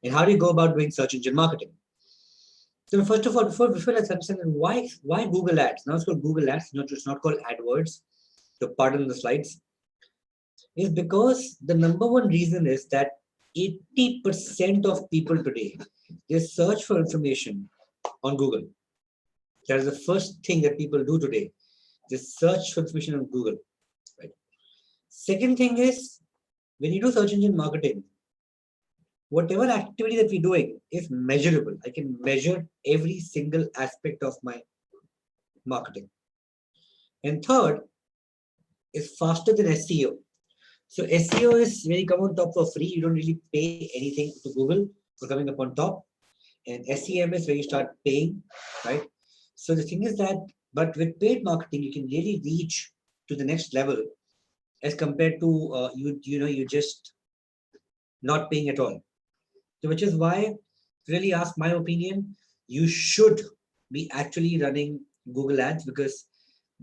And how do you go about doing search engine marketing? So first of all, before let's understand why Google Ads. Now it's called Google Ads, it's not called AdWords. So pardon the slides. Is because the number one reason is that 80% of people today, they search for information on Google. That is the first thing that people do today. They search for information on Google. Right. Second thing is, when you do search engine marketing, whatever activity that we're doing is measurable. I can measure every single aspect of my marketing. And third is faster than SEO. So SEO is when you come on top for free, you don't really pay anything to Google for coming up on top. And SEM is where you start paying, right? So the thing is that, but with paid marketing, you can really reach to the next level as compared to you just not paying at all. So which is why, really ask my opinion, you should be actually running Google Ads because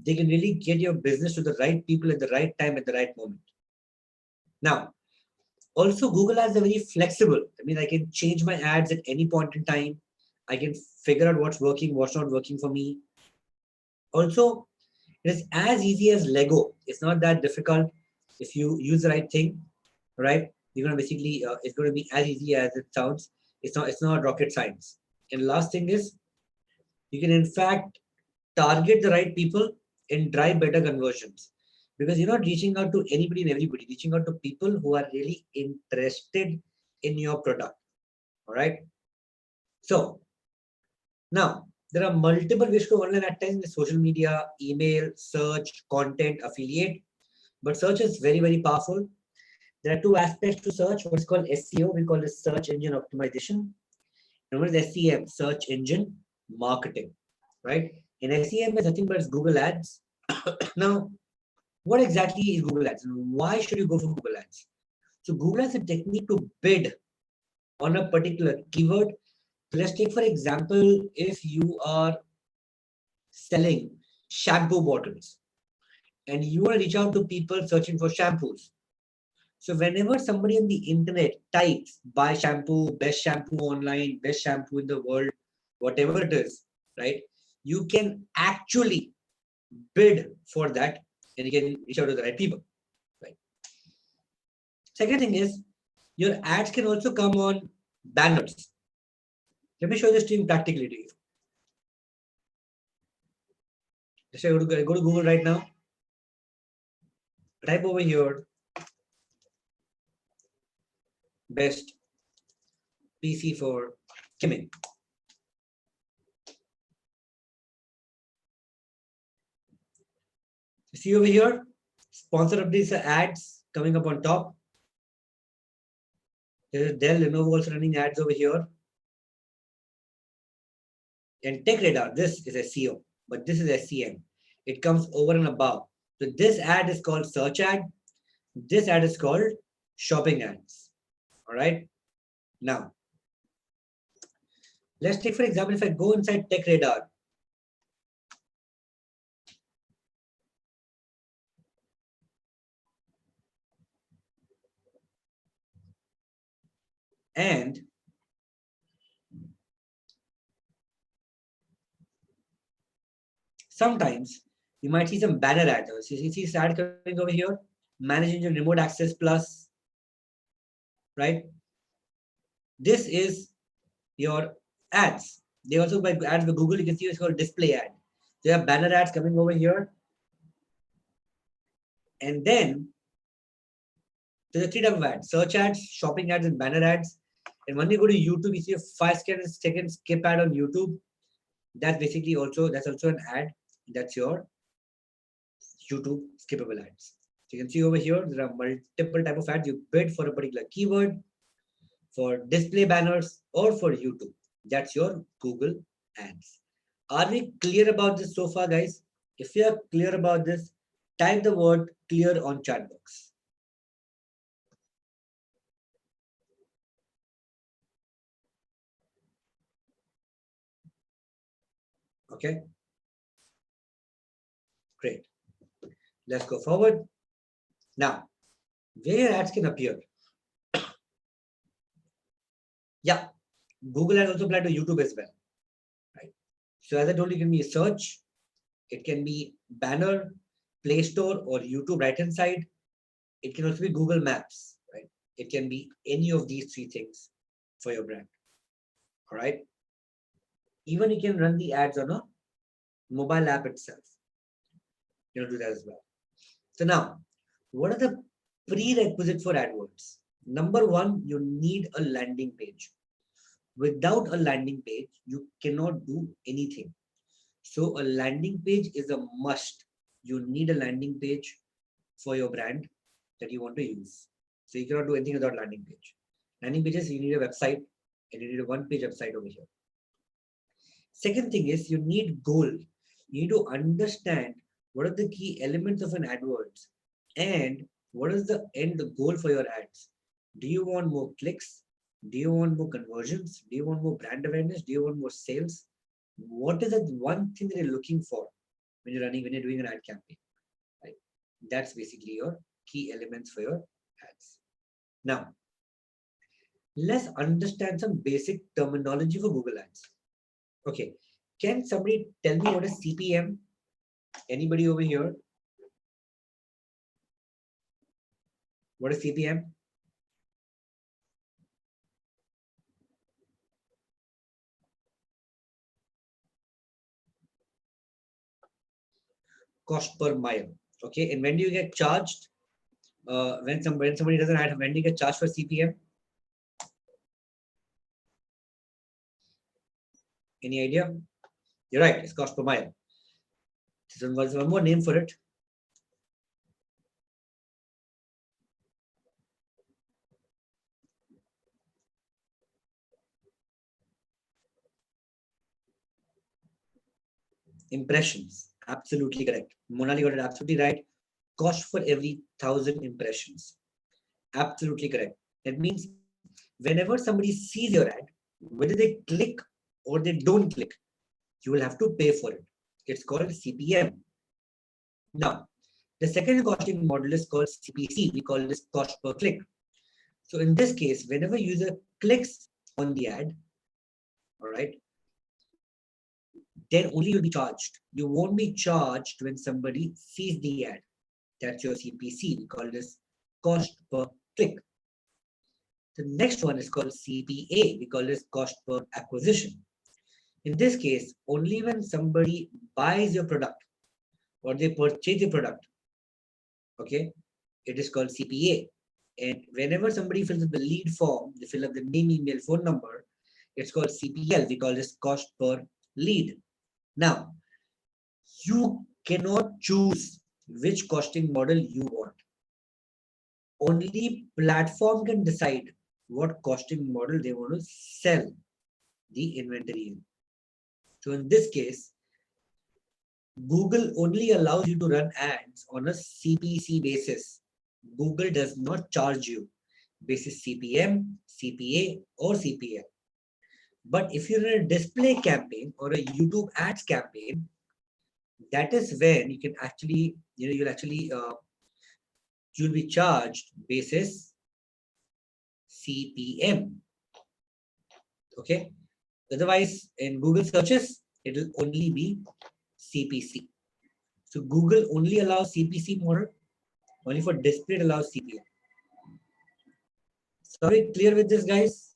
they can really get your business to the right people at the right time at the right moment. Now, also Google Ads are very flexible. I mean, I can change my ads at any point in time. I can figure out what's working, what's not working for me. Also, it is as easy as Lego. It's not that difficult if you use the right thing, right? You're gonna basically it's going to be as easy as it sounds. It's not rocket science. And last thing is, you can in fact target the right people and drive better conversions because you're not reaching out to anybody and everybody, reaching out to people who are really interested in your product. All right. So now there are multiple ways to online advertising: social media, email, search, content, affiliate. But search is very, very powerful. There are two aspects to search. What's called SEO, we call it search engine optimization. And what is SEM? Search engine marketing, right? And SEM is nothing but Google Ads. Now, what exactly is Google Ads and why should you go for Google Ads? So Google Ads is a technique to bid on a particular keyword. Let's take, for example, if you are selling shampoo bottles and you want to reach out to people searching for shampoos. So whenever somebody on the internet types buy shampoo, best shampoo online, best shampoo in the world, whatever it is, right? You can actually bid for that and you can reach out to the right people, right? Second thing is, your ads can also come on banners. Let me show this to you practically to you. Let's say go to Google right now. Type over here, best PC for Kimming. You see over here, sponsor of these ads coming up on top. There is Dell, Lenovo also running ads over here. And Tech Radar, this is SEO, but this is SEM. It comes over and above. So this ad is called search ad. This ad is called shopping ads. All right. Now, let's take, for example, if I go inside Tech Radar, and sometimes you might see some banner ads. So you see this ad coming over here, managing your remote access plus, right? This is your ads. They also buy ads with Google. You can see it's called display ad. So you have banner ads coming over here. And then there's a three type of ads: search ads, shopping ads, and banner ads. And when you go to YouTube, you see a 5-second skip ad on YouTube. That's basically that's also an ad. That's your YouTube skippable ads. So you can see over here, there are multiple type of ads. You bid for a particular keyword, for display banners, or for YouTube. That's your Google ads. Are we clear about this so far, guys? If you are clear about this, type the word clear on chat box. Okay. Great. Let's go forward. Now, where your ads can appear. Yeah, Google Ads also apply to YouTube as well, right? So as I told you, it can be a search, it can be banner, Play Store or YouTube right hand side. It can also be Google Maps, right? It can be any of these three things for your brand. All right. Even you can run the ads on a mobile app itself. You know, do that as well. So now, what are the prerequisites for AdWords? Number one, you need a landing page. Without a landing page, you cannot do anything. So a landing page is a must. You need a landing page for your brand that you want to use. So you cannot do anything without landing page. Landing pages, you need a website and you need a one-page website over here. Second thing is you need goal. You need to understand what are the key elements of an AdWords and what is the end goal for your ads. Do you want more clicks? Do you want more conversions? Do you want more brand awareness? Do you want more sales? What is that one thing that you're looking for when you're doing an ad campaign? Right? That's basically your key elements for your ads. Now, let's understand some basic terminology for Google Ads. Okay, can somebody tell me what is CPM? Anybody over here? What is CPM? Cost per mile. Okay, and when do you get charged? When somebody doesn't have, when do you get charged for CPM? Any idea? You're right, it's cost per mile. There's one more name for it. Impressions. Absolutely correct. Monali got it absolutely right. Cost for every 1,000 impressions. Absolutely correct. That means whenever somebody sees your ad, whether they click or they don't click, you will have to pay for it. It's called CPM. Now, the second costing model is called CPC. We call this cost per click. So in this case, whenever user clicks on the ad, all right, then only you'll be charged. You won't be charged when somebody sees the ad. That's your CPC. We call this cost per click. The next one is called CPA. We call this cost per acquisition. In this case, only when somebody buys your product or they purchase your product, okay, it is called CPA. And whenever somebody fills up the lead form, they fill up the name, email, phone number, it's called CPL. We call this cost per lead. Now, you cannot choose which costing model you want. Only platform can decide what costing model they want to sell the inventory in. So in this case, Google only allows you to run ads on a CPC basis. Google does not charge you basis CPM, CPA, or CPL. But if you're in a display campaign or a YouTube ads campaign, that is when you can actually, you'll be charged basis CPM. Okay. Otherwise, in Google searches, it will only be CPC. So Google only allows CPC model. Only for display it allows CPM. Sorry, clear with this, guys?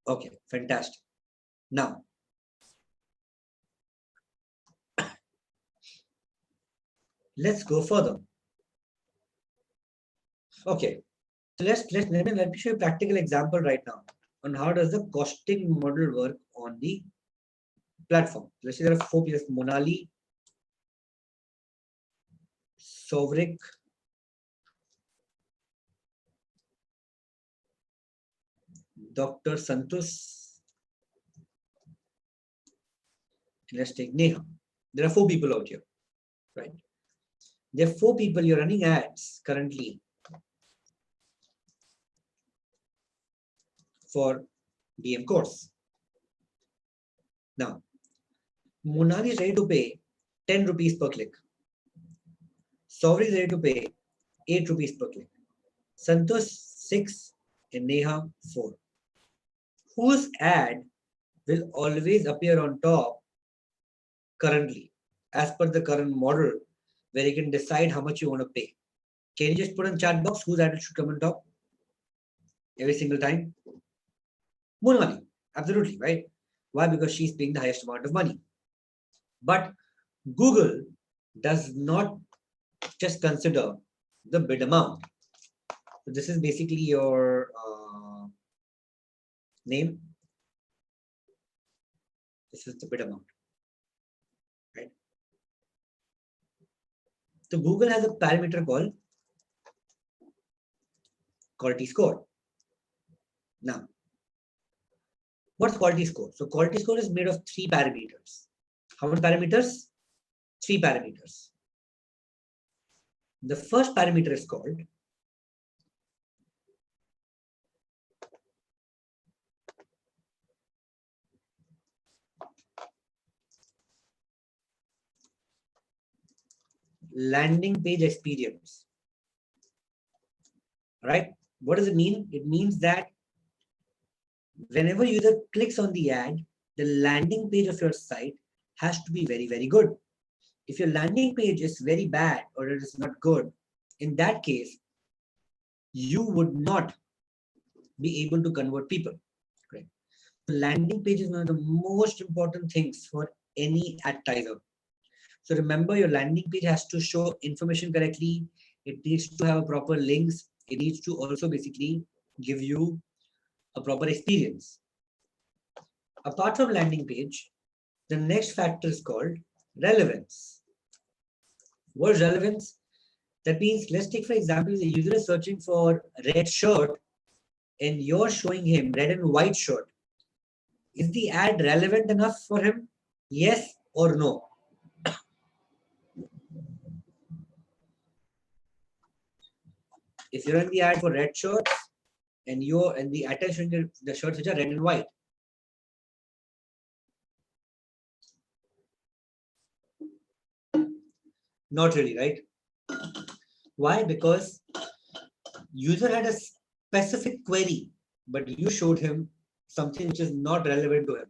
Okay, fantastic. Now, let's go further. Okay, so let me show you a practical example right now on how does the costing model work on the platform. Let's say there are 4 players: Monali, Sovrik, Dr. Santos. Let's take Neha. There are 4 people out here, right? There are 4 people you're running ads currently for DM course. Now, Monali is ready to pay 10 rupees per click. Sovereign is ready to pay 8 rupees per click. Santosh 6 and Neha 4. Whose ad will always appear on top currently, as per the current model, where you can decide how much you want to pay? Can you just put in chat box whose ad should come on top every single time? Motwani, absolutely, right? Why? Because she's paying the highest amount of money. But Google does not just consider the bid amount. So this is basically your name. This is the bid amount, right? So Google has a parameter called quality score. Now, what's quality score? So quality score is made of 3 parameters. How many parameters? 3 parameters. The first parameter is called landing page experience. Right? What does it mean? It means that whenever user clicks on the ad, the landing page of your site has to be very, very good. If your landing page is very bad or it is not good, in that case, you would not be able to convert people. Right? The landing page is one of the most important things for any advertiser. So remember, your landing page has to show information correctly. It needs to have proper links. It needs to also basically give you a proper experience. Apart from landing page, the next factor is called relevance. What is relevance? That means, let's take for example, the user is searching for red shirt and you're showing him red and white shirt. Is the ad relevant enough for him? Yes or no? If you're in the ad for red shirts and you're in the attention the shirts which are red and white, not really, right? Why? Because user had a specific query, but you showed him something which is not relevant to him.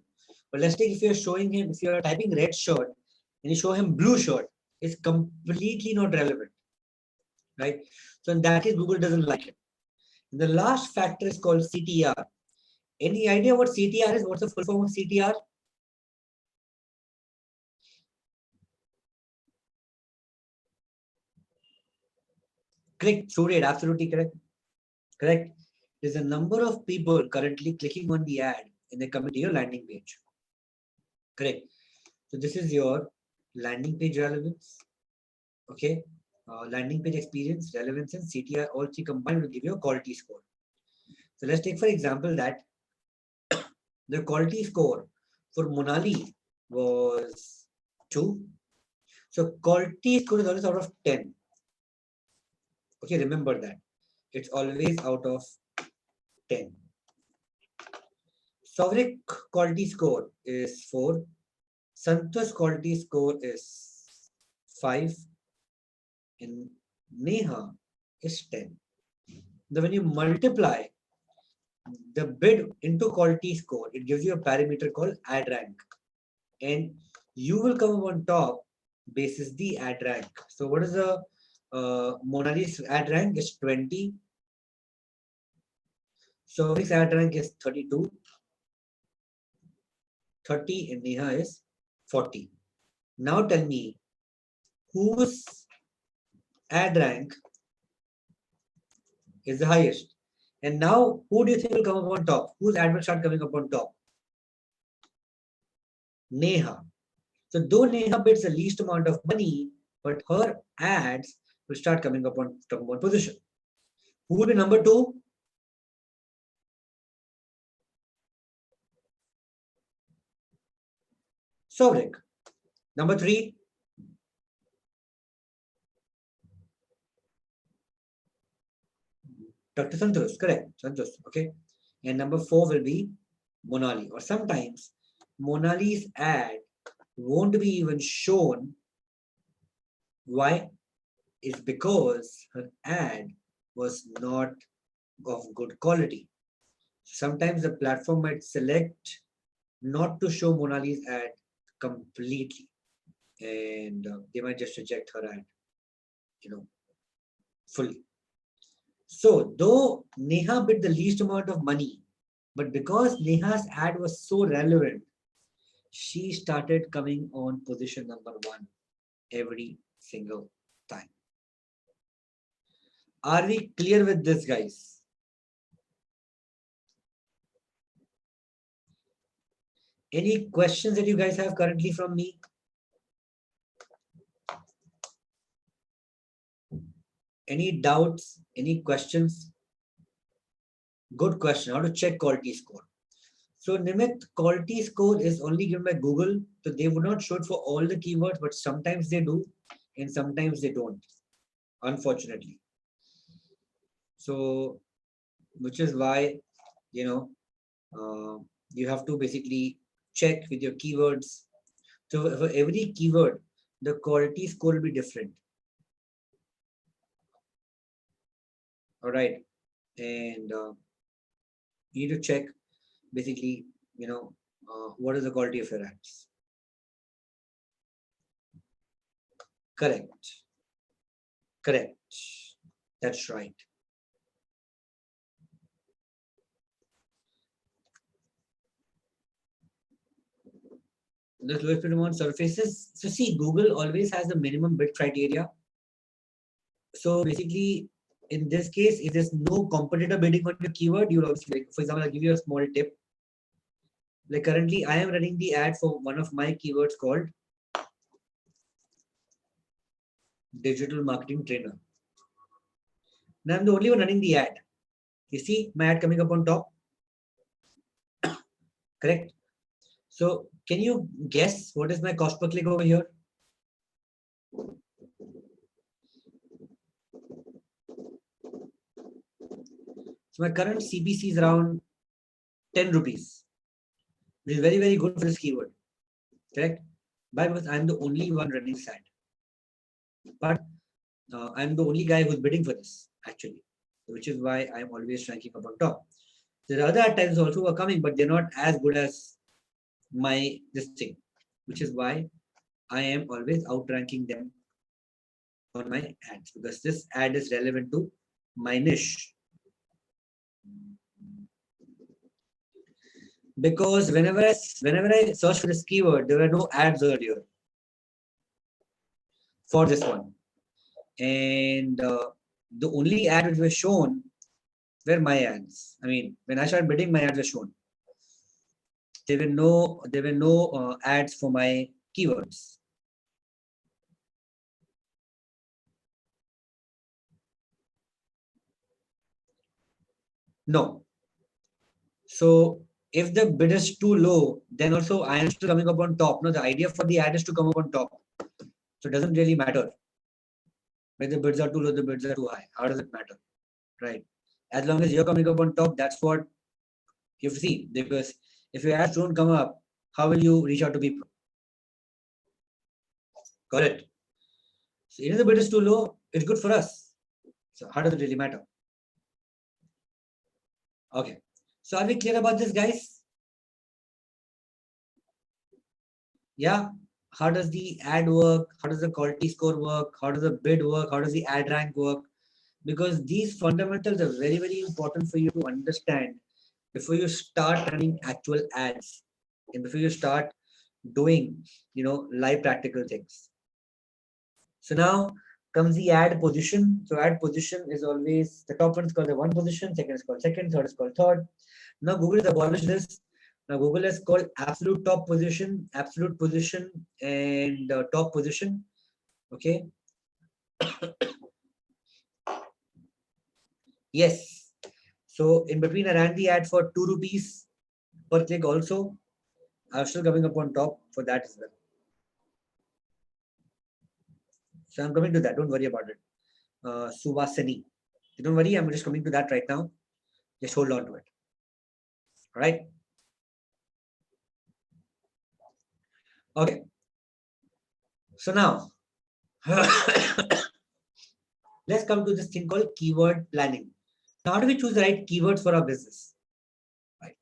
But let's take, if you're showing him, if you're typing red shirt and you show him blue shirt, it's completely not relevant, right? So in that case, Google doesn't like it. The last factor is called CTR. Any idea what CTR is? What's the full form of CTR? Click through it, absolutely correct. Correct. There's a number of people currently clicking on the ad and they come to your landing page. Correct. So this is your landing page relevance. Okay. Landing page experience, relevance, and CTR, all 3 combined will give you a quality score. So let's take for example that the quality score for Monali was 2. So quality score is always out of 10. Okay, remember that. It's always out of 10. Sovereign quality score is 4. Santosh quality score is 5. And Neha is 10. Then when you multiply the bid into quality score, it gives you a parameter called ad rank. And you will come on top basis the ad rank. So what is the Monali's ad rank is 20. So his ad rank is 32. 30 and Neha is 40. Now tell me whose ad rank is the highest. And now who do you think will come up on top? Whose ad will start coming up on top? Neha. So though Neha bids the least amount of money, but her ads will start coming up on top 1 position. Who will be number 2? Sovereign. Number 3, Dr. Santosh, correct. Santosh, okay. And number 4 will be Monali. Or sometimes Monali's ad won't be even shown. Why? is because her ad was not of good quality. Sometimes the platform might select not to show Monali's ad completely, and they might just reject her ad, fully. So, though Neha bid the least amount of money, but because Neha's ad was so relevant, she started coming on position number 1 every single time. Are we clear with this, guys? Any questions that you guys have currently from me? Any doubts? Any questions? Good question. How to check quality score? So Nimit, quality score is only given by Google. So they would not show it for all the keywords, but sometimes they do and sometimes they don't, unfortunately. So, which is why, you have to basically check with your keywords. So for every keyword, the quality score will be different. All right. And you need to check basically, what is the quality of your ads. Correct. Correct. That's right. The lowest bid amount surfaces. So see, Google always has the minimum bid criteria. So basically, in this case, if there's no competitor bidding on your keyword, you'll obviously, like, for example, I'll give you a small tip. Like currently, I am running the ad for one of my keywords called digital marketing trainer. Now I'm the only one running the ad. You see my ad coming up on top? Correct. So can you guess what is my cost per click over here? So my current CPC is around 10 rupees, which is very, very good for this keyword. Correct? Why? Because I'm the only one running this ad. But I'm the only guy who's bidding for this, actually, which is why I'm always ranking up on top. There are other ad times also are coming, but they're not as good as this thing, which is why I am always outranking them on my ads, because this ad is relevant to my niche. Because whenever I search for this keyword, there were no ads earlier for this one, and the only ad which was shown were my ads. I mean, when I started bidding, my ads were shown. There were no ads for my keywords. No. So if the bid is too low, then also I am still coming up on top. No, the idea for the ad is to come up on top. So it doesn't really matter whether the bids are too low, the bids are too high. How does it matter? Right? As long as you're coming up on top, that's what you have to see. Because if your ads don't come up, how will you reach out to people? Got it. So even if the bid is too low, it's good for us. So how does it really matter? Okay. So are we clear about this, guys? Yeah. How does the ad work? How does the quality score work? How does the bid work? How does the ad rank work? Because these fundamentals are very, very important for you to understand before you start running actual ads and before you start doing, live practical things. So now comes the ad position. So ad position is always the top one is called the one position, second is called second, third is called third. Now Google has abolished this. Now Google has called absolute top position, absolute position, and top position. Okay. Yes. So in between, I ran the ad for 2 rupees per click also. I'm still coming up on top for that as well. So I'm coming to that. Don't worry about it. Suvasini. Don't worry. I'm just coming to that right now. Just hold on to it. All right. Okay. So now, Let's come to this thing called keyword planning. Now, how do we choose the right keywords for our business? Right.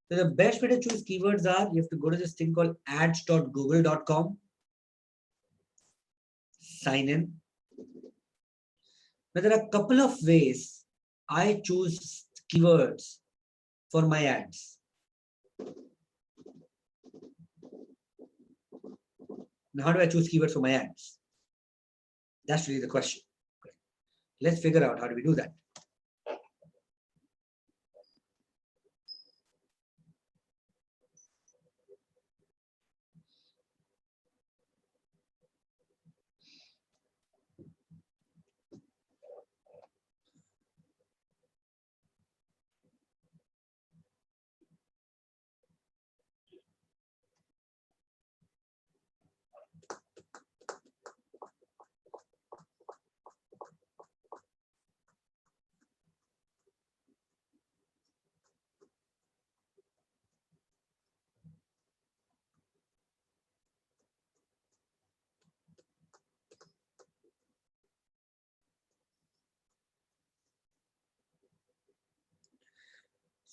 So the best way to choose keywords are, you have to go to this thing called ads.google.com, sign in. Now there are a couple of ways I choose keywords for my ads. Now, how do I choose keywords for my ads? That's really the question. Let's figure out how do we do that.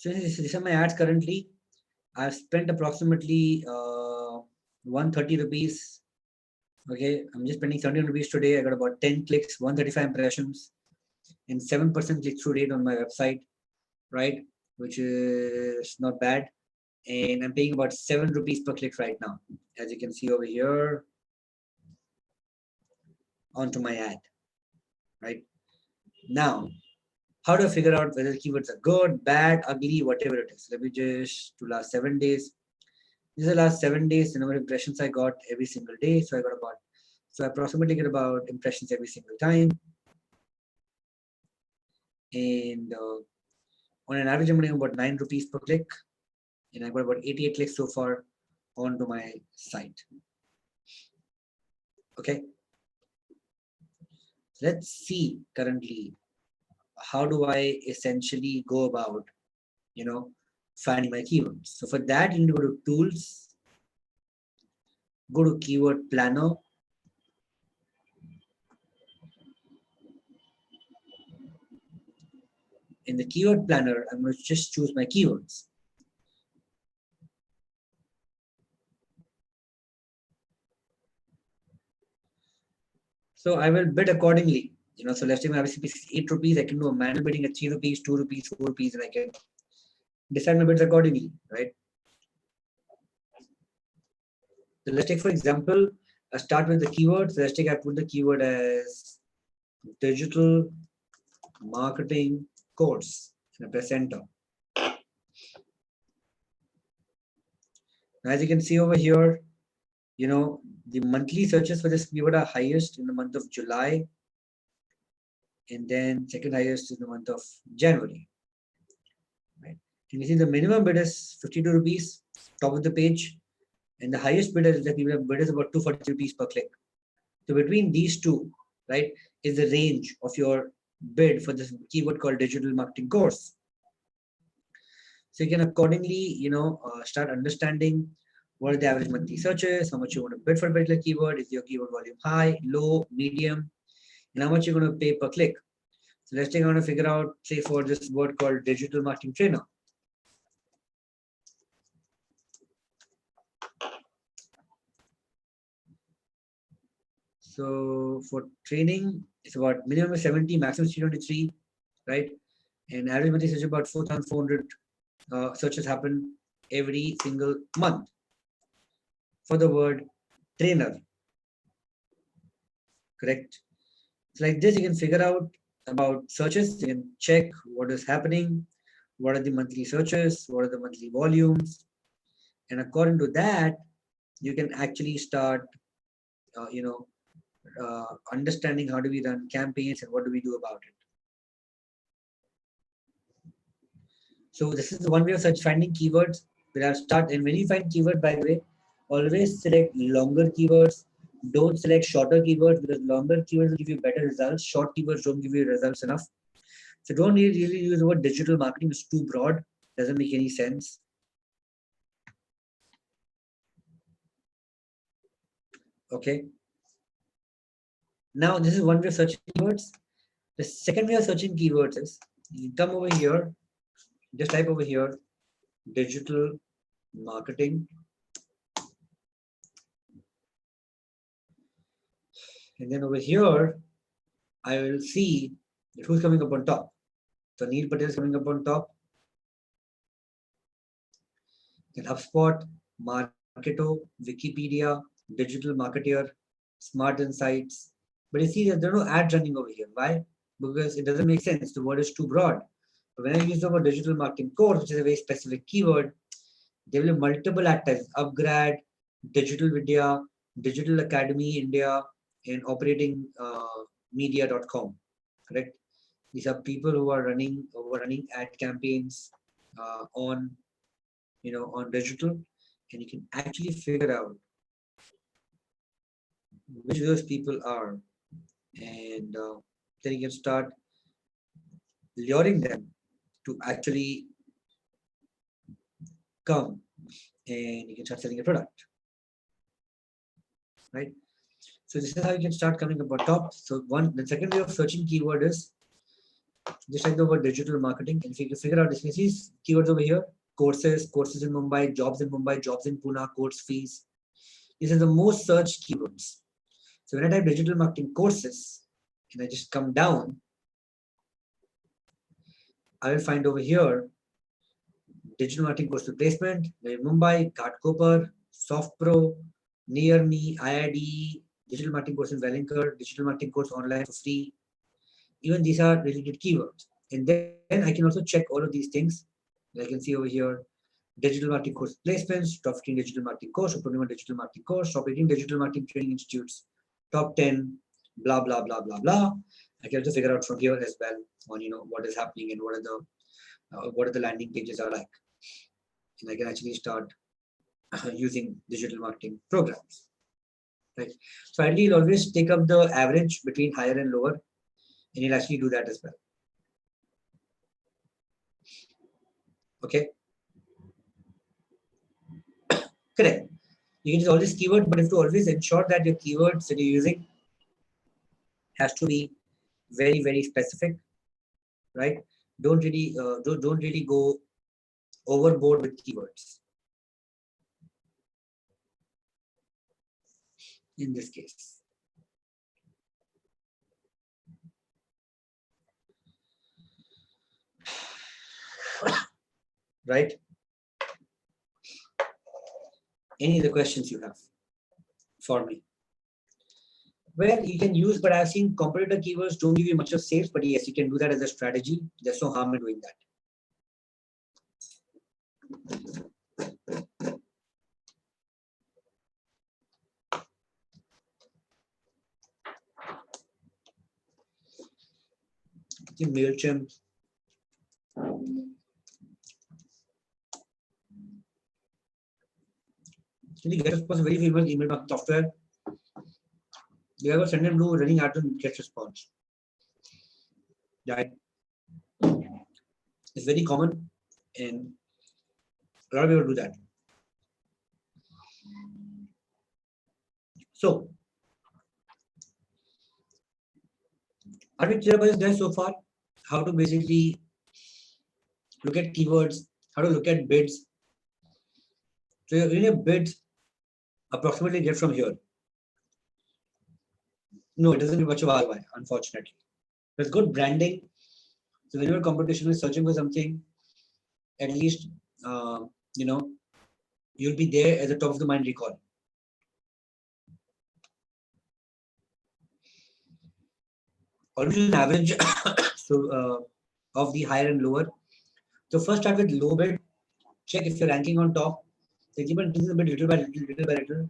So these are my ads currently. I've spent approximately 130 rupees. Okay, I'm just spending 17 rupees today. I got about 10 clicks, 135 impressions, and 7% click-through rate on my website, right? Which is not bad. And I'm paying about 7 rupees per click right now, as you can see over here onto my ad, right? Now, how do I figure out whether the keywords are good, bad, ugly, whatever it is? Let me just do last 7 days. These are the last 7 days, the number of impressions I got every single day. So I approximately get about impressions every single time. And on an average, I'm getting about 9 rupees per click. And I've got about 88 clicks so far onto my site. Okay. Let's see currently, how do I essentially go about, finding my keywords? So for that, you need to go to tools, go to keyword planner. In the keyword planner, I'm going to just choose my keywords. So I will bid accordingly. So let's say my RCP is 8 rupees, I can do a manual bidding at 3 rupees, 2 rupees, 4 rupees, and I can decide my bids accordingly, right? So let's take, for example, I start with the keywords. So let's take, I put the keyword as digital marketing course and I press enter. Now, as you can see over here, the monthly searches for this keyword are highest in the month of July, and then second highest in the month of January. Right? And you see the minimum bid is 52 rupees, top of the page, and the highest bid is bid is about 240 rupees per click. So between these two, right, is the range of your bid for this keyword called digital marketing course. So you can accordingly, start understanding what are the average monthly searches, how much you want to bid for a particular keyword, is your keyword volume high, low, medium, and how much you're going to pay per click. So let's take on to figure out, say, for this word called digital marketing trainer. So for training, it's about minimum 70, maximum 323, right? And average monthly search about 4,400 searches happen every single month for the word trainer. Correct? So like this, you can figure out about searches. You can check what is happening, what are the monthly searches, what are the monthly volumes, and according to that, you can actually start, understanding how do we run campaigns and what do we do about it. So this is the one way of search finding keywords. Where I'll start, and when you find keyword, by the way, always select longer keywords. Don't select shorter keywords because longer keywords will give you better results. Short keywords don't give you results enough. So don't really use the word digital marketing. It's too broad. Doesn't make any sense. Okay. Now, this is one way of searching keywords. The second way of searching keywords is you come over here, just type over here, digital marketing. And then over here, I will see who's coming up on top. So Neil Patel is coming up on top. Then HubSpot, Marketo, Wikipedia, Digital Marketeer, Smart Insights. But you see that there are no ads running over here. Why? Because it doesn't make sense. The word is too broad. But when I use the word digital marketing course, which is a very specific keyword, there will be multiple ad types: Upgrad, Digital Vidya, Digital Academy India, and operating media.com. Correct? These are people who are running ad campaigns on on digital, and you can actually figure out which those people are, and then you can start luring them to actually come, and you can start selling a product, right? So this is how you can start coming up on top. So the second way of searching keyword is just type the word digital marketing, and if you can figure out, you see keywords over here: courses in Mumbai, jobs in Mumbai, jobs in Pune, course fees. These are the most searched keywords. So when I type digital marketing courses and I just come down, I will find over here digital marketing course replacement, Mumbai, Ghatkopar, SoftPro, Near Me, IID, digital marketing course in Wellinger, digital marketing course online for free. Even these are related keywords. And then I can also check all of these things. I can see over here digital marketing course placements, top 15 digital marketing course, top 21 digital marketing course, top 18 digital marketing training institutes, top 10, blah, blah, blah, blah, blah. I can also figure out from here as well on, what is happening and what are the landing pages are like. And I can actually start using digital marketing programs, right? So ideally, you'll always take up the average between higher and lower, and you'll actually do that as well. Okay. Correct. You can use all these keywords, but you have to always ensure that your keywords that you're using has to be very, very specific, right? Don't really go overboard with keywords in this case. Right? Any other questions you have for me? Well, you can use, but I've seen competitor keywords don't give you much of sales, but yes, you can do that as a strategy. There's no harm in doing that. MailChimp. Can you get a very famous email marketing software? You have a send and blue running ads and get response. Right? It's very common, and a lot of people do that. So, are we clear about this guys so far? How to basically look at keywords, how to look at bids. So your really bids approximately get from here. No, it doesn't give much of ROI, unfortunately. There's good branding. So when your competition is searching for something, at least you'll be there as a top of the mind recall. Always an average of the higher and lower. So first start with low bid. Check if you're ranking on top. So keep on increasing the bid little by little.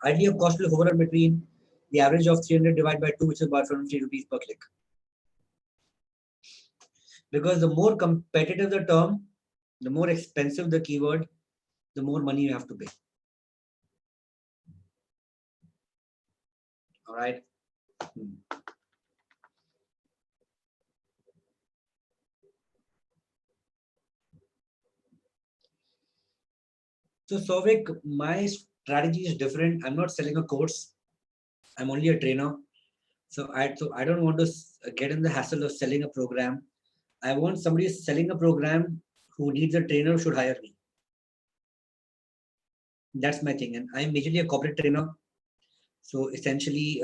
Ideally, your cost will hover between the average of 300 divided by 2, which is about 50 rupees per click. Because the more competitive the term, the more expensive the keyword, the more money you have to pay. All right. So Souvik, my strategy is different. I'm not selling a course. I'm only a trainer. So I don't want to get in the hassle of selling a program. I want somebody who's selling a program who needs a trainer should hire me. That's my thing. And I'm majorly a corporate trainer. So essentially,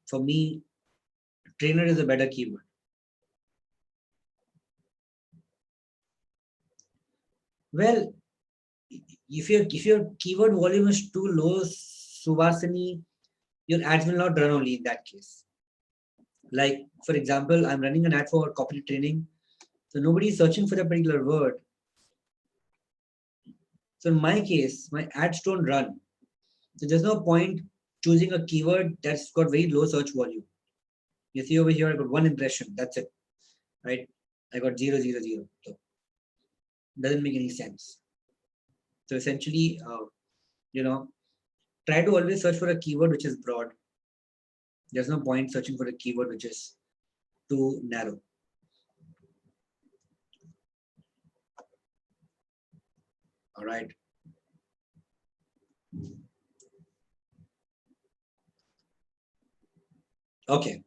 for me, trainer is a better keyword. Well, if your keyword volume is too low, Subhasini, your ads will not run only in that case. Like, for example, I'm running an ad for corporate training. So nobody is searching for that particular word. So in my case, my ads don't run. So there's no point choosing a keyword that's got very low search volume. You see over here, I got one impression. That's it, right? I got 0, 0, 0. So doesn't make any sense. So essentially, try to always search for a keyword which is broad. There's no point searching for a keyword which is too narrow. All right. Okay.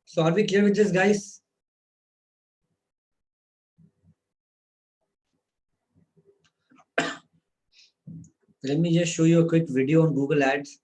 So are we clear with this, guys? Let me just show you a quick video on Google Ads.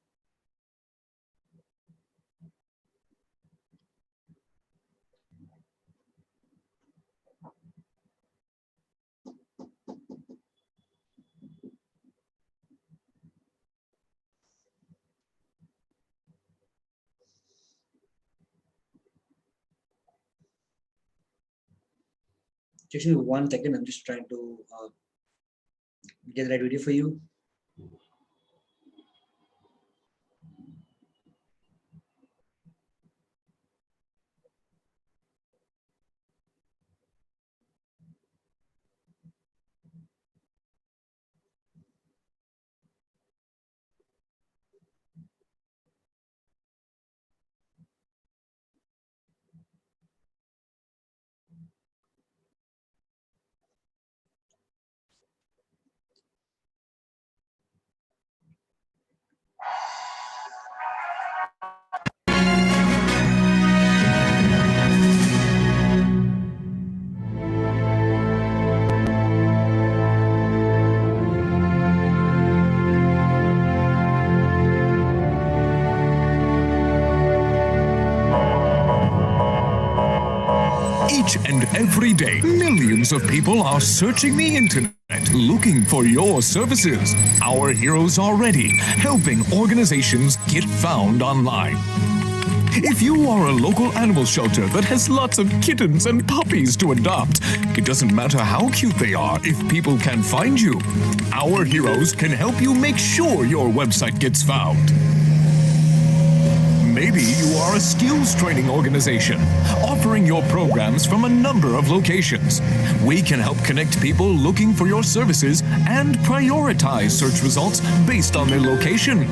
Just give me 1 second. I'm just trying to get the right video for you. Each and every day, millions of people are searching the internet looking for your services. Our heroes are ready, helping organizations get found online. If you are a local animal shelter that has lots of kittens and puppies to adopt, it doesn't matter how cute they are if people can find you. Our heroes can help you make sure your website gets found. Maybe you are a skills training organization, offering your programs from a number of locations. We can help connect people looking for your services and prioritize search results based on their location.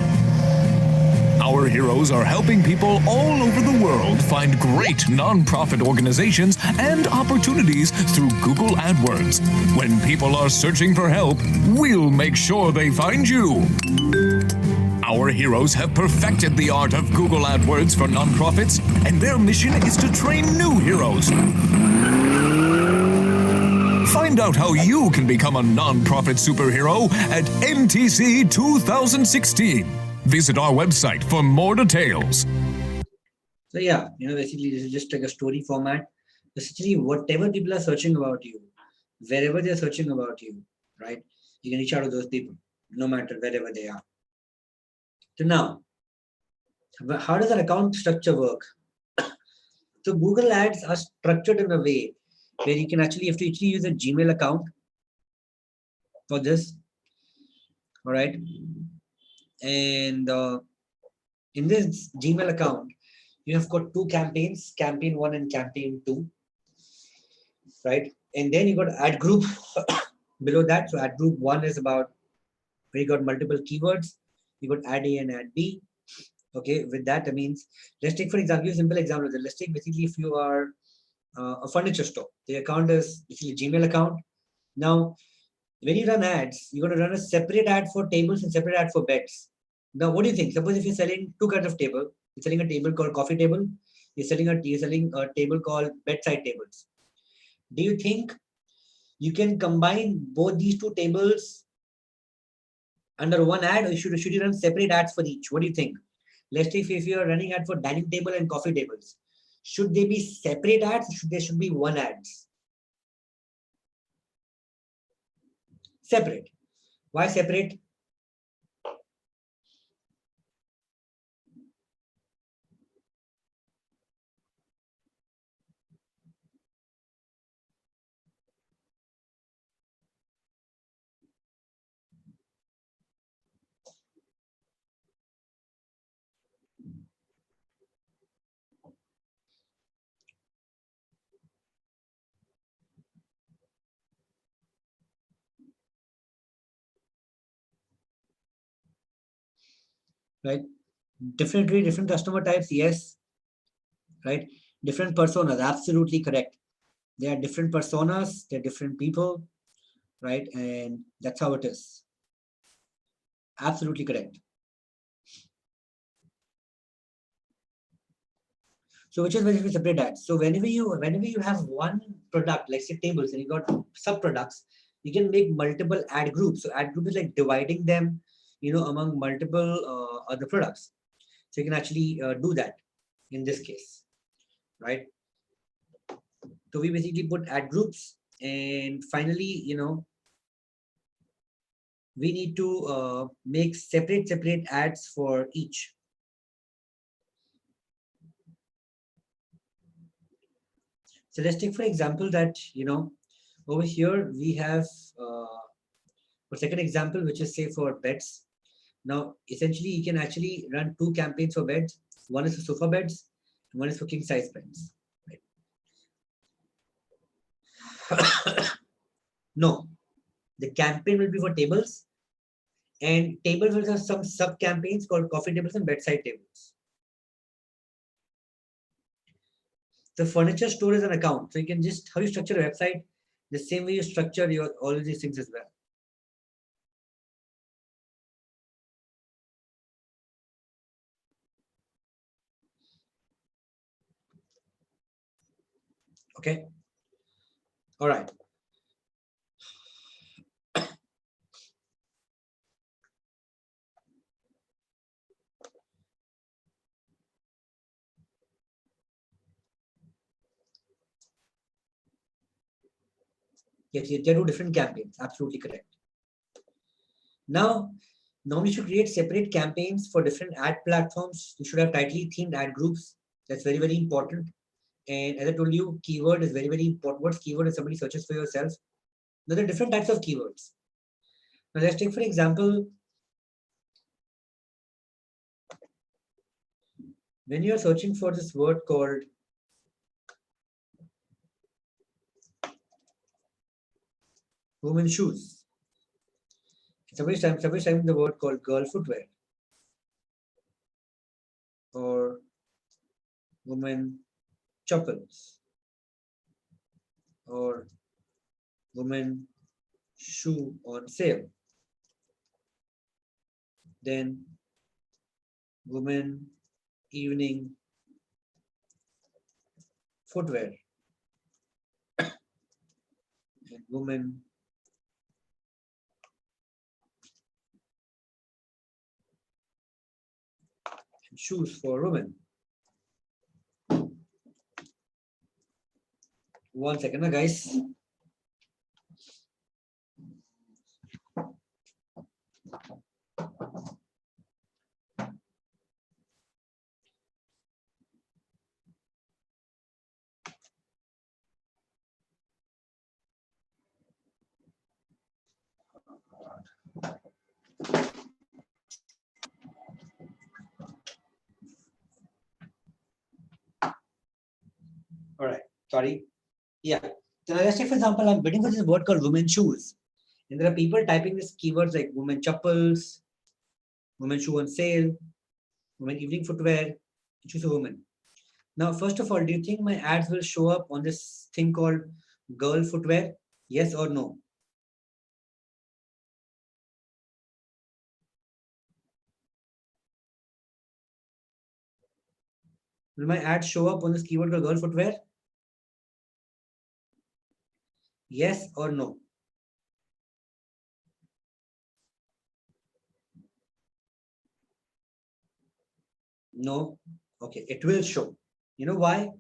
Our heroes are helping people all over the world find great nonprofit organizations and opportunities through Google AdWords. When people are searching for help, we'll make sure they find you. Our heroes have perfected the art of Google AdWords for nonprofits, and their mission is to train new heroes. Find out how you can become a nonprofit superhero at NTC 2016. Visit our website for more details. So yeah, basically this is just like a story format. Essentially, whatever people are searching about you, wherever they're searching about you, right? You can reach out to those people, no matter wherever they are. So now, how does an account structure work? So Google Ads are structured in a way where you can actually have to use a Gmail account for this. All right. And in this Gmail account, you have got 2 campaigns, campaign 1 and campaign 2. Right. And then you got ad group below that. So ad group 1 is about where you got multiple keywords. You got ad A and ad B. Okay, with that, that means, let's take, for example, a simple example. Let's take basically if you are a furniture store, the account is basically a Gmail account. Now, when you run ads, you're going to run a separate ad for tables and separate ad for beds. Now, what do you think? Suppose if you're selling 2 kinds of table, You're selling a table called coffee table. You're selling a table called bedside tables. Do you think you can combine both these two tables under one ad, or should you run separate ads for each? What do you think? Let's say if you are running ad for dining table and coffee tables, should they be separate ads? There should be one ads? Separate. Why separate? Right? Definitely different customer types, yes. Right? Different personas, absolutely correct. They are different personas, they're different people, right? And that's how it is. Absolutely correct. So which is where we separate ads. So whenever you have one product, like say tables, and you got sub products, you can make multiple ad groups. So ad group is like dividing them, among multiple other products. So you can actually do that in this case, right? So we basically put ad groups, and finally, we need to make separate ads for each. So let's take for example that, over here we have a second example, which is say for beds. Now, essentially, you can actually run two campaigns for beds. One is for sofa beds, and one is for king size beds. Right? No, the campaign will be for tables, and tables will have some sub campaigns called coffee tables and bedside tables. The furniture store is an account, so you can just how you structure a website, the same way you structure your all of these things as well. Okay. All right. Yes, there are two different campaigns. Absolutely correct. Now, normally you should create separate campaigns for different ad platforms. You should have tightly themed ad groups. That's very, very important. And as I told you, keyword is very, very important. What's keyword is somebody searches for yourself. Now, there are different types of keywords. Now, let's take, for example, when you are searching for this word called women's shoes, somebody's typing the word called girl footwear or women chappals or women shoe on sale. Then women evening footwear and women shoes for women. 1 second, guys. All right, sorry. Yeah. So let's say, for example, I'm bidding for this word called women shoes. And there are people typing these keywords like women chappals, women shoe on sale, women evening footwear, choose a woman. Now, first of all, do you think my ads will show up on this thing called girl footwear? Yes or no? Will my ad show up on this keyword called girl footwear? Yes or no? No. Okay, it will show. You know why?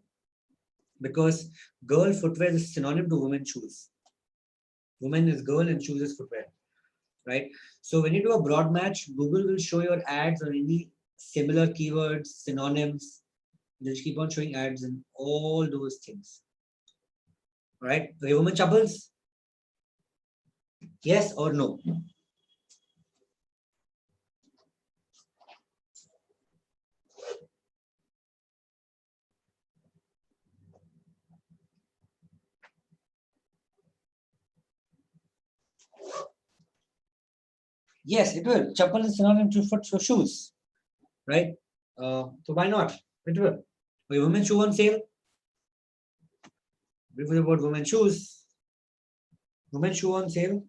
Because girl footwear is synonym to women shoes. Woman is girl and shoes is footwear, right? So when you do a broad match, Google will show your ads on any similar keywords, synonyms. They'll keep on showing ads in all those things. All right? The woman chappals? Yes or no? Yes, it will. Chappal is synonym to foot for shoes, right? So why not? It will. A women's shoe on sale. Before the word women's shoes. Women's shoe on sale.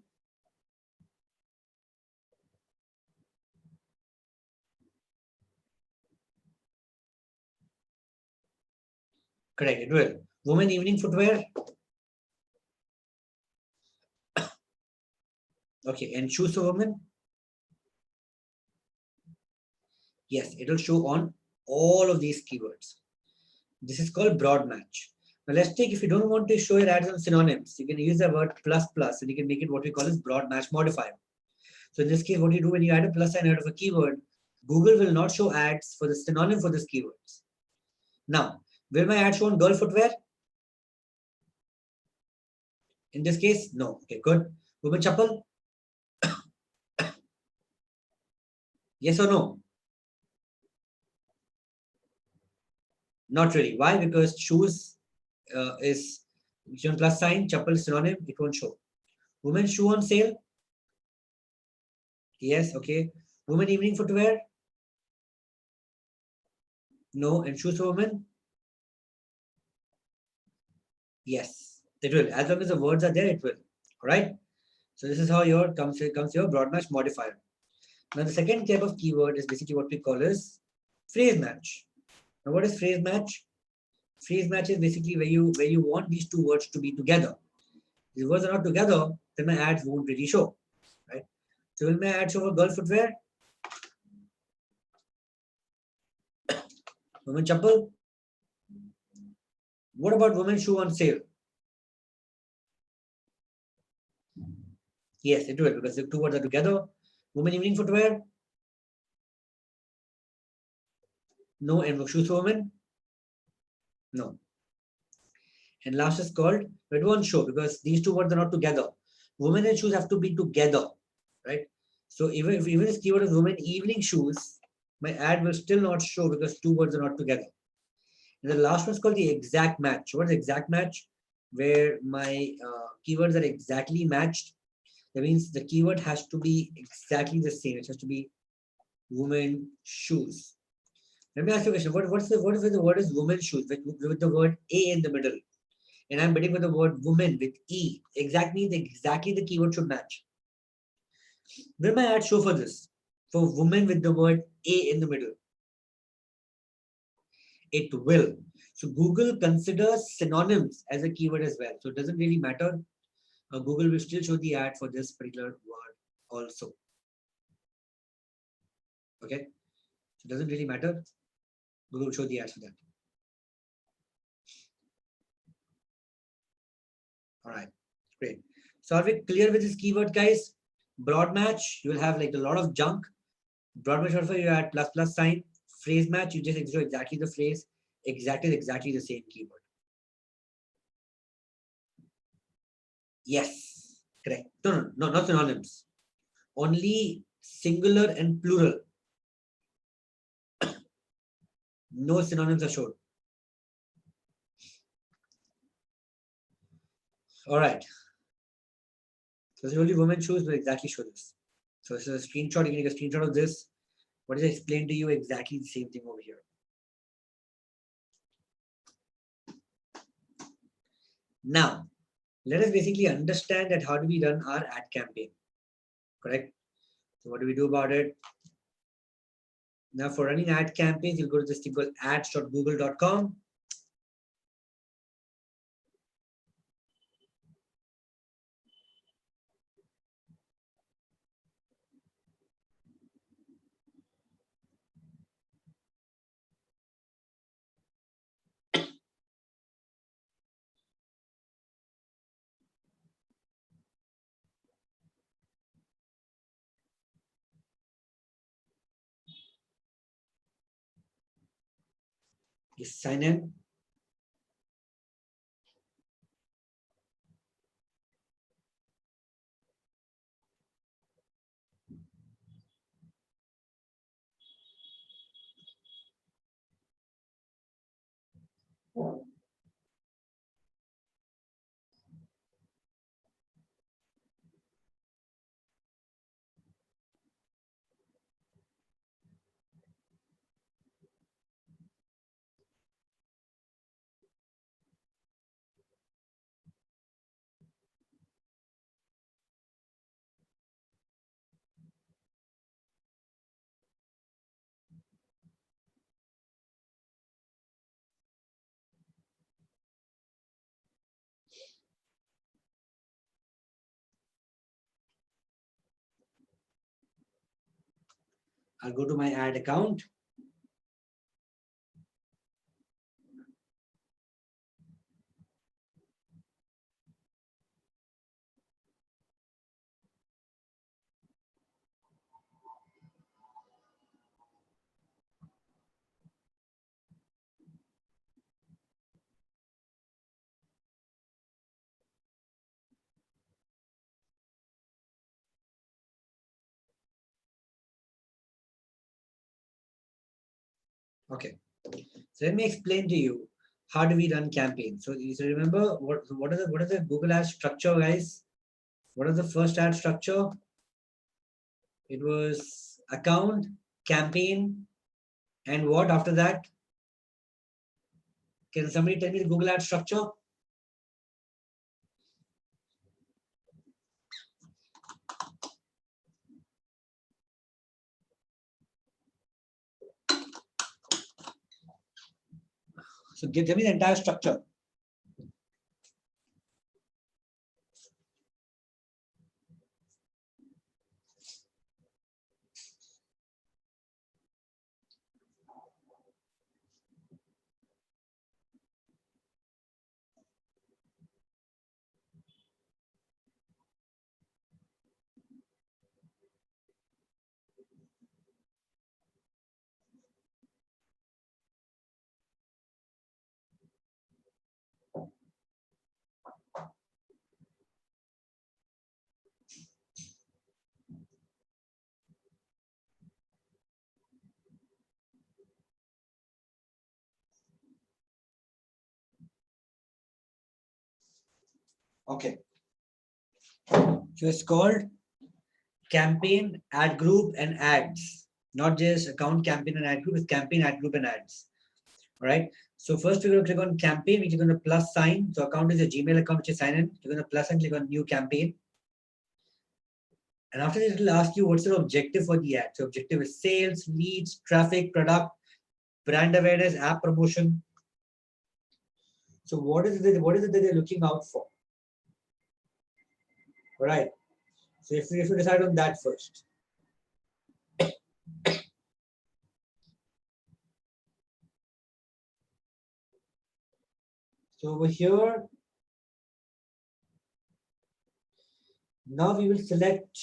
Correct, it will. Women evening footwear. Okay, and shoes for women. Yes, it will show on all of these keywords. This is called broad match. Now let's take, if you don't want to show your ads on synonyms, you can use the word plus plus and you can make it what we call as broad match modifier. So in this case, what you do when you add a plus sign ahead of a keyword, Google will not show ads for the synonym for this keywords. Now, will my ad show on girl footwear? In this case, no. Okay, good. Woman chappal? Yes or no? Not really. Why? Because shoes is plus sign, chappal is synonym, it won't show. Women shoe on sale? Yes, okay. Women evening footwear? No. And shoes for women? Yes, it will. As long as the words are there, it will. All right. So this is how your comes your broad match modifier. Now the second type of keyword is basically what we call as phrase match. Now what is phrase match? Phrase match is basically where you want these two words to be together. If the words are not together, then my ads won't really show. Right? So will my ad show for girl footwear? Women chappal? What about women shoe on sale? Yes, it will, because the two words are together. Women evening footwear? No. And shoes for women? No. And last is called, it won't show because these two words are not together. Women and shoes have to be together, right? So even this keyword is women evening shoes, my ad will still not show because two words are not together. And the last one is called the exact match. What is exact match? Where my keywords are exactly matched. That means the keyword has to be exactly the same. It has to be women shoes. Let me ask you a question. What if the word is women shoes with the word A in the middle? And I'm bidding for the word woman with E. Exactly the keyword should match. Will my ad show for this? For woman with the word A in the middle? It will. So Google considers synonyms as a keyword as well. So it doesn't really matter. Google will still show the ad for this particular word also. Okay. So it doesn't really matter. Google will show the ads for that. All right. Great. So are we clear with this keyword, guys? Broad match, you will have like a lot of junk. Broad match also you add plus plus sign. Phrase match, you just do exactly the phrase, exactly the same keyword. Yes, correct. No, not synonyms. Only singular and plural. No synonyms are shown. All right. So this is only women shoes will exactly show this. So this is a screenshot. You can take a screenshot of this. What is explained to you? Exactly the same thing over here. Now, let us basically understand that how do we run our ad campaign, correct? So what do we do about it? Now for running ad campaigns, you'll go to this thing called ads.google.com. You sign in. I'll go to my ad account. Okay, so let me explain to you how do we run campaigns. So you remember what is the Google ad structure, guys? What is the first ad structure? It was account, campaign, and what after that? Can somebody tell me the Google ad structure? So give me the entire structure. Okay. So it's called campaign, ad group, and ads. Not just account, campaign, and ad group. It's campaign, ad group, and ads. All right. So first we're going to click on campaign. We click on the plus sign. So account is a Gmail account which is sign in. Click on the plus and click on new campaign. And after this, it will ask you what's your objective for the ad. So objective is sales, leads, traffic, product, brand awareness, app promotion. So what is it that they're looking out for? All right. So if we decide on that first. So over here, now we will select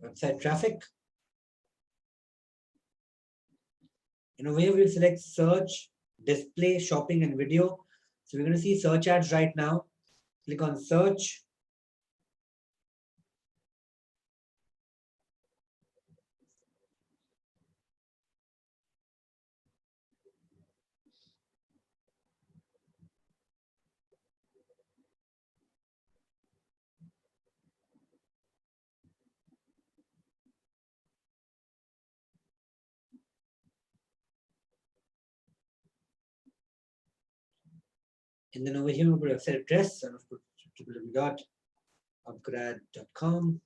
website traffic. And over here, we'll select search, display, shopping, and video. So we're going to see search ads right now. Click on search. And then over here, we'll put a website address and put www.upgrad.com.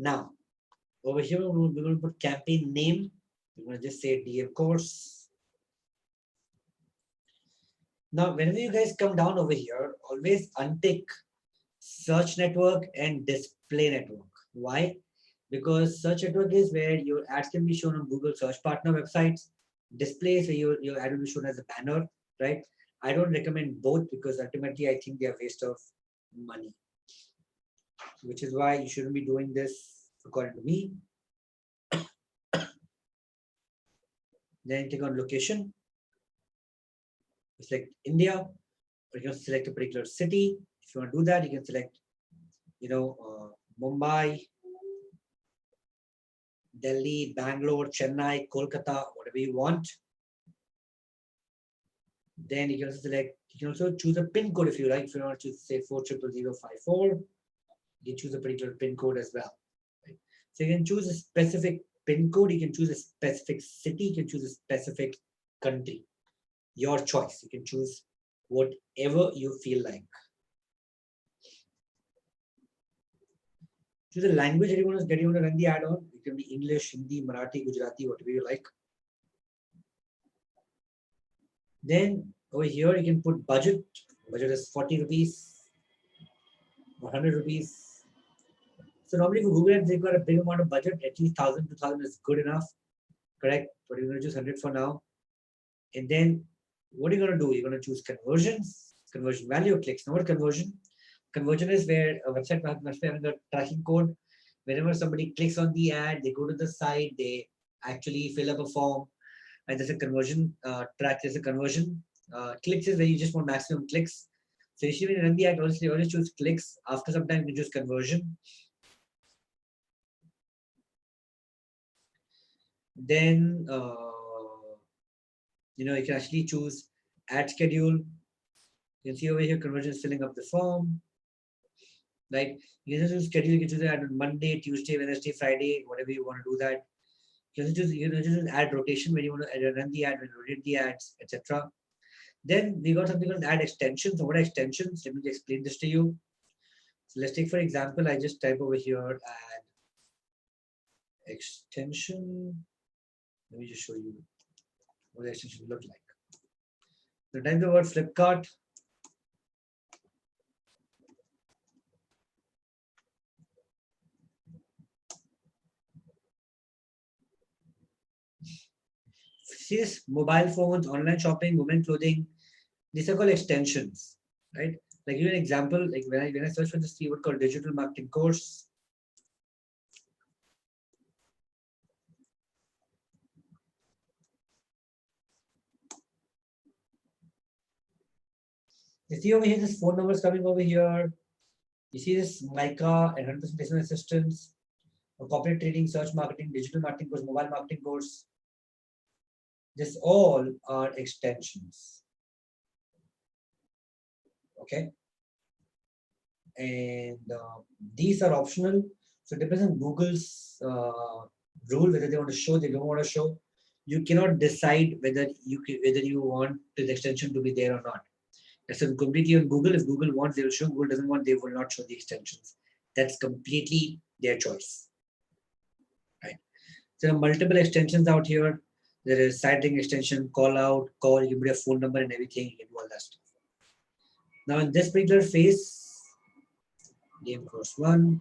Now, over here, we're going to put campaign name. We're going to just say DM course. Now, whenever you guys come down over here, always untick search network and display network. Why? Because search network is where your ads can be shown on Google search partner websites. Display, so your ad will be shown as a banner, right? I don't recommend both because ultimately I think they are waste of money, which is why you shouldn't be doing this according to me. Then click on location. Select India, or you can select a particular city. If you want to do that, you can select, Mumbai, Delhi, Bangalore, Chennai, Kolkata, whatever you want. Then you can also select, you can also choose a pin code if you like. If you want to say 4000054, you can choose a particular pin code as well. Right? So you can choose a specific pin code, you can choose a specific city, you can choose a specific country. Your choice. You can choose whatever you feel like. Choose the language that you want to run the ad on. It can be English, Hindi, Marathi, Gujarati, whatever you like. Then over here you can put budget. Budget is 40 rupees, 100 rupees. So normally for Google Ads, they've got a big amount of budget. At least 1000, 2000 is good enough. Correct? But you're going to choose 100 for now. And then what are you going to do? You're going to choose conversions, conversion value, clicks. Now what conversion? Conversion is where a website must be having a tracking code. Whenever somebody clicks on the ad, they go to the site, they actually fill up a form, and there's a conversion track. There's a conversion. Clicks is where you just want maximum clicks. So if you run the ad, obviously always choose clicks. After some time, you choose conversion. Then you can actually choose ad schedule. You can see over here conversion is filling up the form. Right? You can choose schedule. You can choose ad on Monday, Tuesday, Wednesday, Friday, whatever you want to do that. You can choose ad rotation when you want to run the ad, when you rotate the ads, etc. Then we got something called ad extensions. So what are extensions? Let me explain this to you. So let's take for example, I just type over here ad extension. Let me just show you what the extension look like. So type the word Flipkart. See this, mobile phones, online shopping, women clothing. These are called extensions, right? Like give you an example. Like when I search for this keyword called digital marketing course. You see over here, this phone number is coming over here. You see this MICA and 100% placement assistance, corporate trading, search marketing, digital marketing course, mobile marketing course. This all are extensions. Okay. And these are optional. So it depends on Google's rule, whether they want to show, they don't want to show. You cannot decide whether you want the extension to be there or not. That's completely on Google. If Google wants, they will show. Google doesn't want, they will not show the extensions. That's completely their choice. Right. So there are multiple extensions out here. There is sighting extension, call out, call, you can put your phone number and everything, you can do all that stuff. Now in this particular phase, game course 1.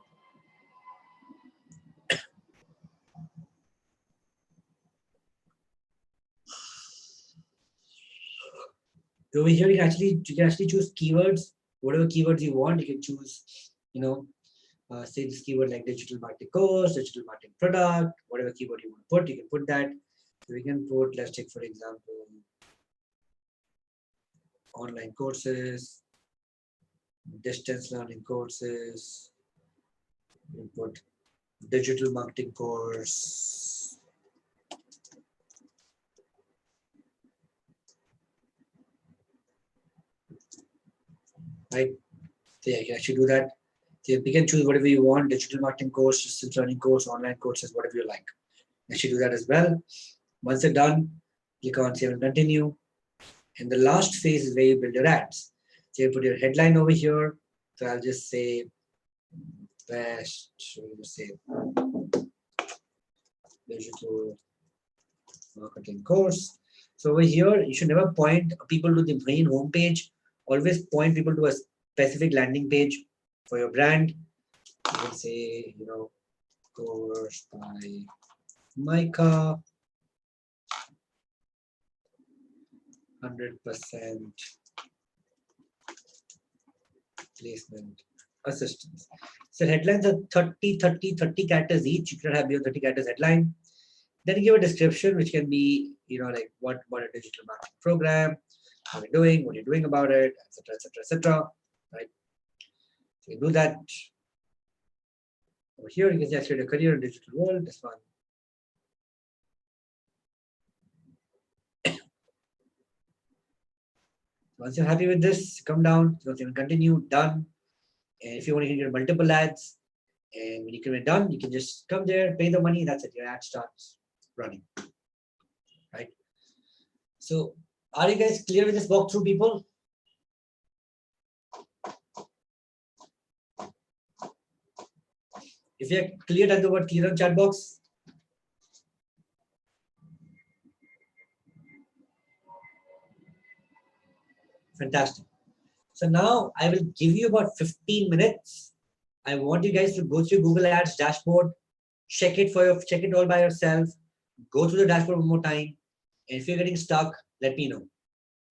Over here, you can actually choose keywords, whatever keywords you want. You can choose, say this keyword like digital marketing course, digital marketing product, whatever keyword you want to put, you can put that. So we can put, let's take for example, online courses, distance learning courses. We put digital marketing course. Right? So yeah, you can actually do that. So you can choose whatever you want, digital marketing course, distance learning course, online courses, whatever you like. Actually do that as well. Once you're done, click on save and continue. And the last phase is where you build your ads. So you put your headline over here. So I'll just say best, say, digital marketing course. So over here, you should never point people to the main homepage. Always point people to a specific landing page for your brand. You can say, course by MICA, 100% placement assistance. So headlines are 30 characters each. You can have your 30 characters headline. Then you give a description, which can be, like what a digital marketing program, how you're doing, what you're doing about it, etc., etc., etc. Right? So you do that. Over here, you can say accelerate your career in digital world. This one. Once you're happy with this, come down. You can continue. Done. And if you want to get multiple ads, and when you can be done, you can just come there, pay the money. That's it. Your ad starts running. Right? So, are you guys clear with this walkthrough, people? If you're clear, type the word clear on chat box. Fantastic. So now I will give you about 15 minutes. I want you guys to go through Google Ads dashboard, check it all by yourself, go through the dashboard one more time. And if you're getting stuck, let me know.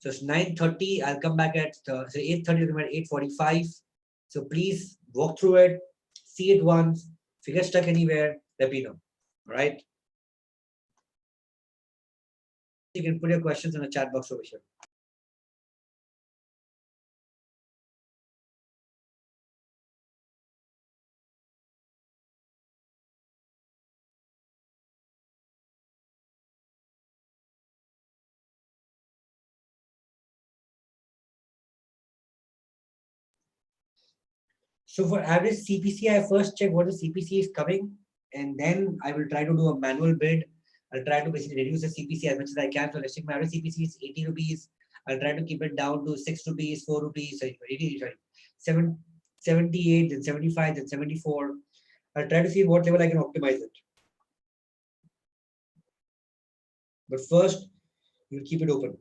So it's 9:30. I'll come back at 8:30 to 8:45. So please walk through it, see it once. If you get stuck anywhere, let me know. All right. You can put your questions in the chat box over here. So for average CPC, I first check what the CPC is coming, and then I will try to do a manual bid. I'll try to basically reduce the CPC as much as I can. So let's check my average CPC is 80 rupees. I'll try to keep it down to 6 rupees, 4 rupees, 78, then 75, then 74. I'll try to see what level I can optimize it. But first, you'll keep it open.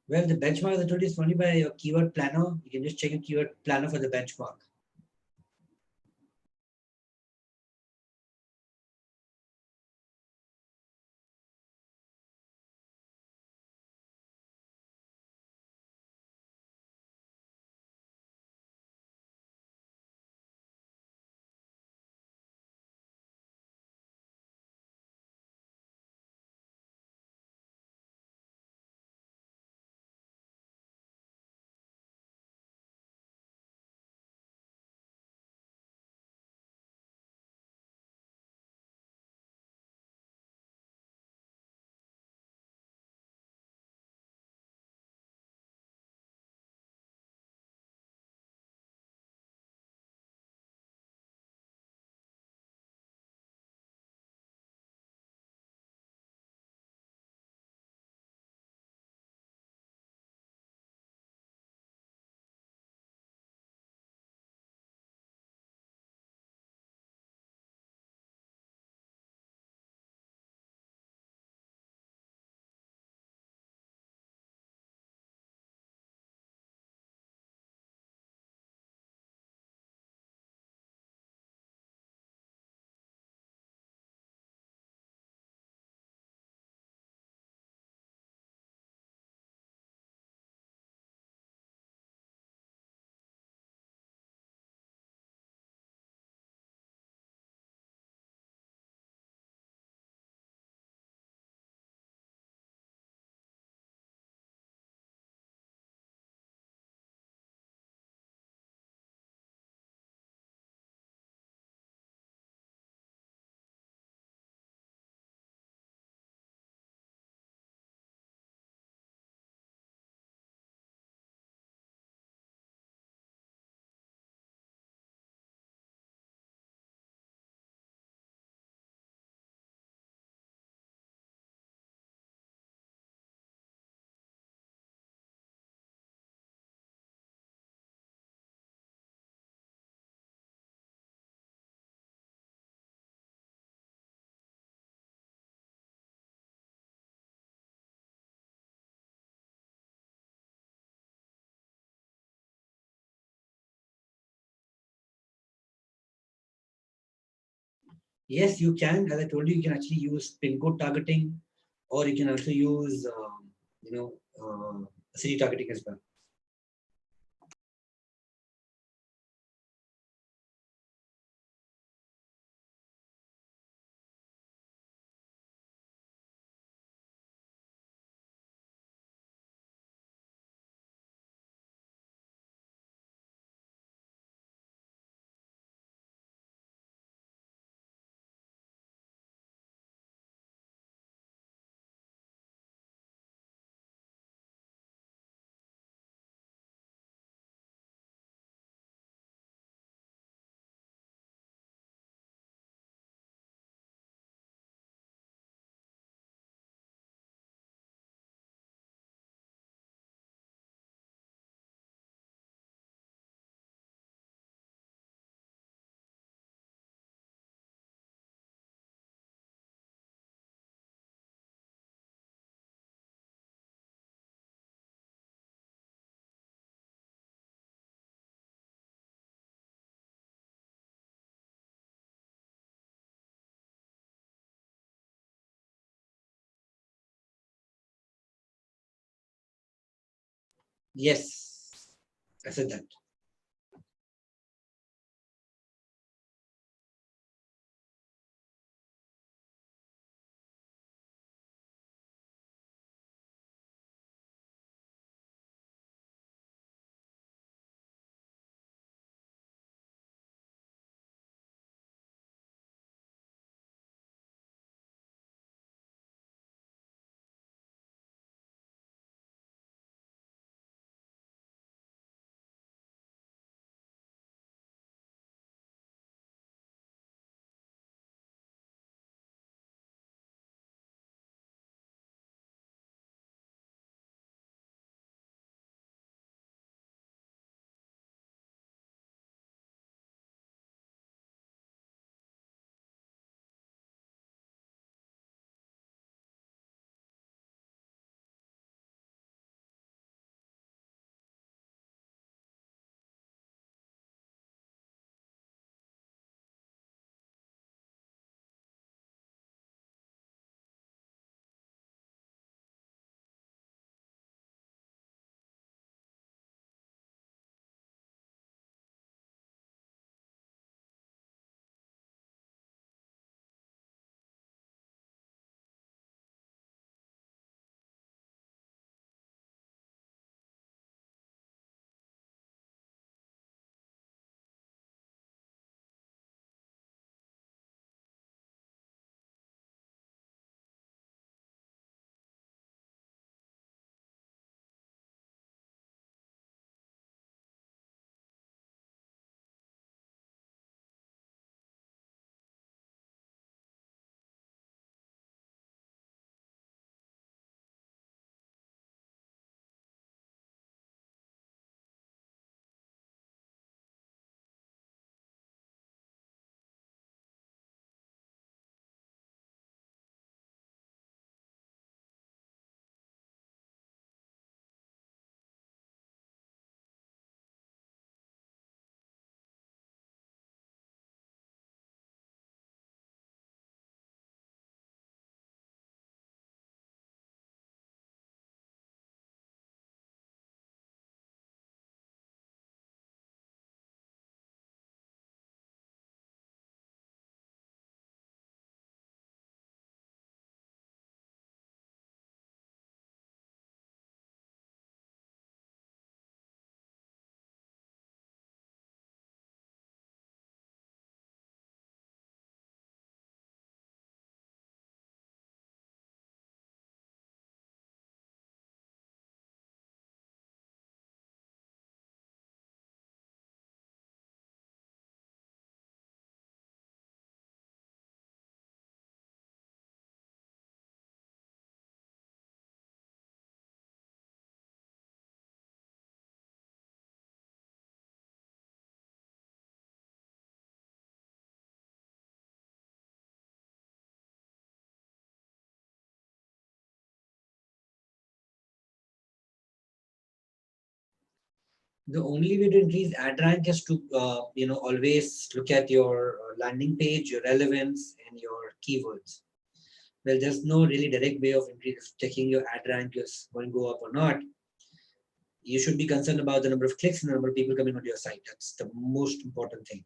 Well, the benchmark is told is only by your keyword planner. You can just check your keyword planner for the benchmark. Yes, you can. As I told you, you can actually use pin code targeting, or you can also use, city targeting as well. Yes, I said that. The only way to increase ad rank is to always look at your landing page, your relevance, and your keywords. Well, there's no really direct way of checking your ad rank is going to go up or not. You should be concerned about the number of clicks and the number of people coming onto your site. That's the most important thing.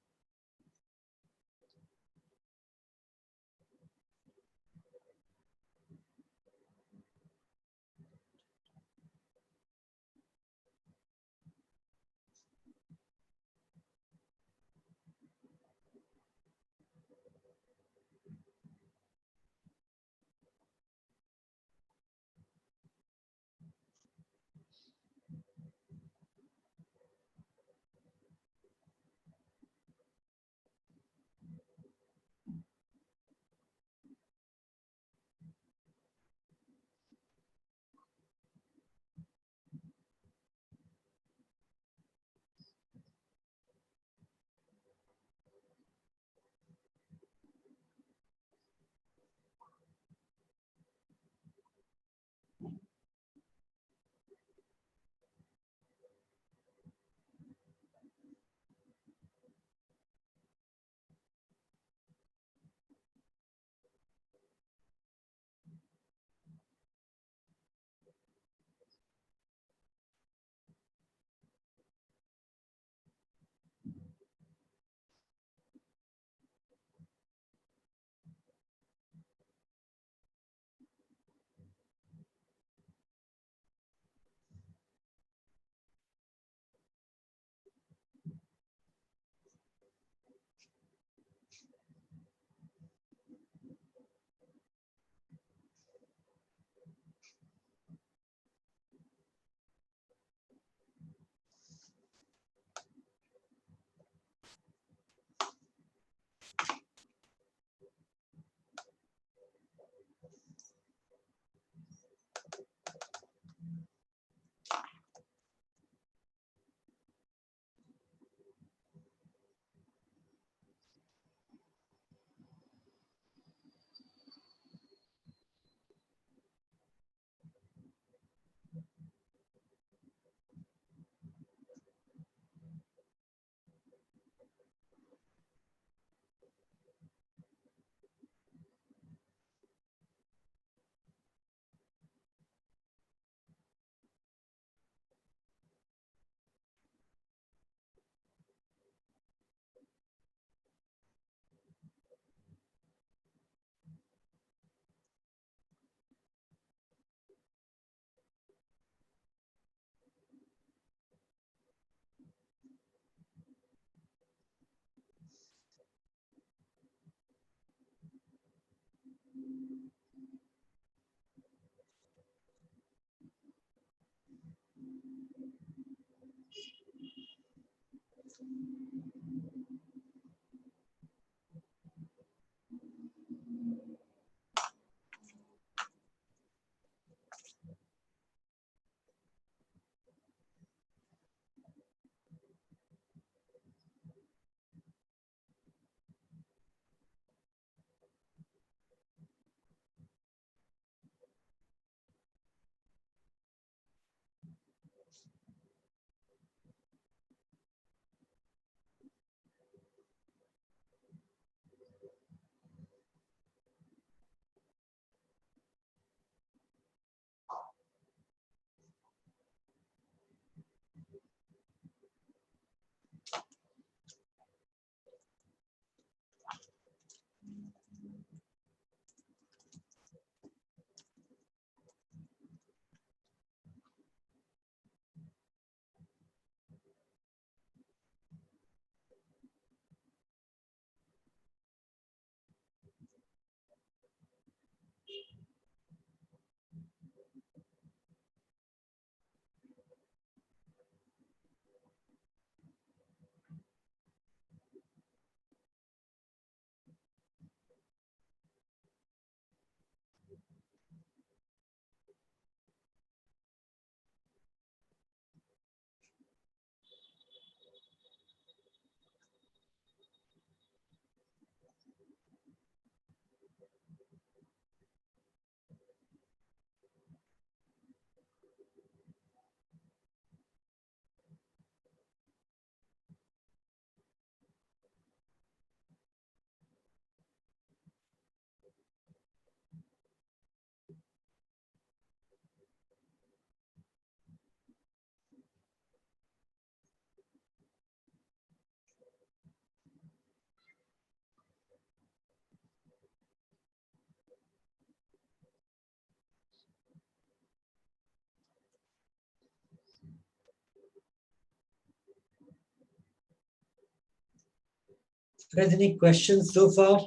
Guys, any questions so far?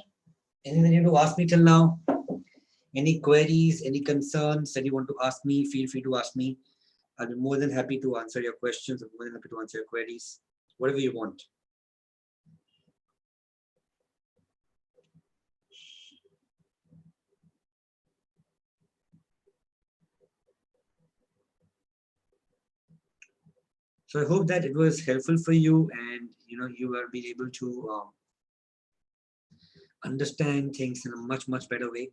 Anything you want to ask me till now? Any queries, any concerns that you want to ask me? Feel free to ask me. I'll be more than happy to answer your questions. I'm more than happy to answer your queries. Whatever you want. So I hope that it was helpful for you, and you will be able to understand things in a much better way.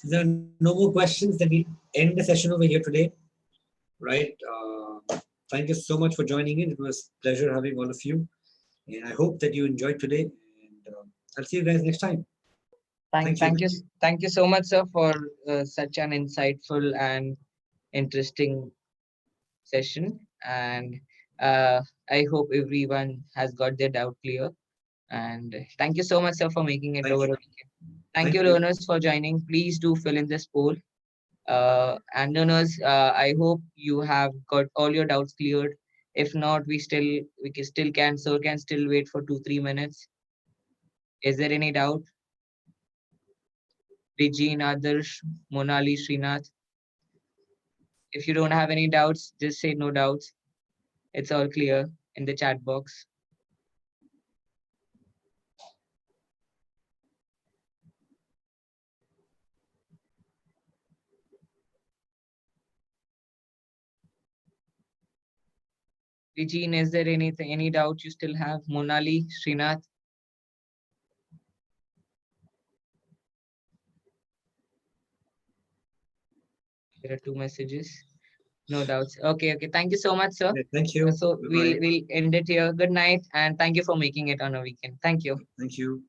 If there are no more questions, then we end the session over here today. Right? Thank you so much for joining in. It was a pleasure having all of you, and I hope that you enjoyed today. And I'll see you guys next time. Thank you. Thank you so much, sir, for such an insightful and interesting session. And I hope everyone has got their doubt clear. And thank you so much, sir, for making it Thank over. you. Thank you, learners, for joining. Please do fill in this poll. And learners, I hope you have got all your doubts cleared. If not, sir can still wait for 2-3 minutes. Is there any doubt? Regine, Adarsh, Monali, Srinath. If you don't have any doubts, just say no doubts. It's all clear in the chat box. Regine, is there any doubt you still have? Monali, Srinath? There are 2 messages. No doubts. Okay. Thank you so much, sir. Thank you. So we'll end it here. Good night, and thank you for making it on a weekend. Thank you. Thank you.